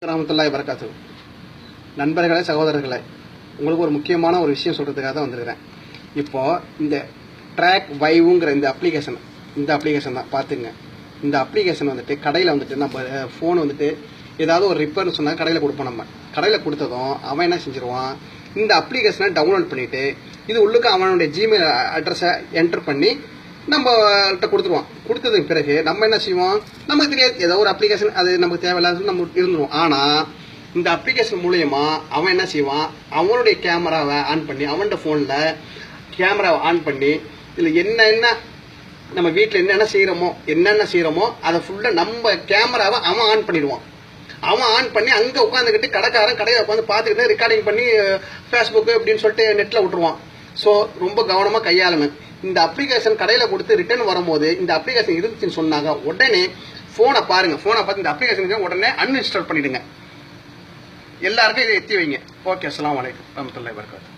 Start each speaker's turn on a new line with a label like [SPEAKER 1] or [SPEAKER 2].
[SPEAKER 1] ரஹ்மத்துல்லாஹி வரகாத்து. நண்பர்களே, சகோதரர்களே, உங்களுக்கு ஒரு முக்கியமான ஒரு விஷயம் சொல்கிறதுக்காக தான் வந்திருக்கிறேன். இப்போது இந்த ட்ராக் வைவுங்கிற இந்த அப்ளிகேஷன் தான் பார்த்துங்க. இந்த அப்ளிகேஷன் வந்துட்டு கடையில் வந்துட்டு நம்ம ஃபோன் வந்துட்டு ஏதாவது ஒரு ரிப்பேர்னு சொன்னால் கடையில் கொடுப்போம். நம்ம கடையில் கொடுத்ததும் அவன் என்ன செஞ்சிருவான், இந்த அப்ளிகேஷனை டவுன்லோட் பண்ணிவிட்டு இது உள்ளுக்கு அவனுடைய ஜிமெயில் அட்ரஸை என்டர் பண்ணி நம்மகிட்ட கொடுத்துருவான். கொடுத்ததுக்கு பிறகு நம்ம என்ன செய்வோம், நமக்கு தெரியாது, ஏதோ ஒரு அப்ளிகேஷன் அது நமக்கு தேவையில்லாத நம்ம இருந்துருவோம். ஆனால் இந்த அப்ளிகேஷன் மூலயமா அவன் என்ன செய்வான், அவனுடைய கேமராவை ஆன் பண்ணி, அவனோட ஃபோனில் கேமராவை ஆன் பண்ணி இதில் என்னென்ன நம்ம வீட்டில் என்னென்ன செய்கிறோமோ அதை ஃபுல்லாக நம்ம கேமராவை அவன் ஆன் பண்ணிடுவான். அவன் ஆன் பண்ணி அங்கே உட்காந்துக்கிட்டு கடையை உட்காந்து பார்த்துக்கிட்டு ரெக்கார்டிங் பண்ணி ஃபேஸ்புக்கு அப்படின்னு சொல்லிட்டு நெட்டில் விட்டுருவான். ஸோ ரொம்ப கவனமாக கையாளணும். இந்த அப்ளிகேஷன் கடையில் கொடுத்து ரிட்டர்ன் வரும்போது இந்த அப்ளிகேஷன் இருந்துச்சுன்னு சொன்னாங்க, உடனே ஃபோனை பார்த்து இந்த அப்ளிகேஷன் உடனே அன்இன்ஸ்டால் பண்ணிடுங்க. எல்லாருக்கும் இதை எத்தி வைங்க. ஓகே, அஸ்ஸலாமு அலைக்கும் வரஹ்மத்துல்லாஹி வபரகாத்துஹு.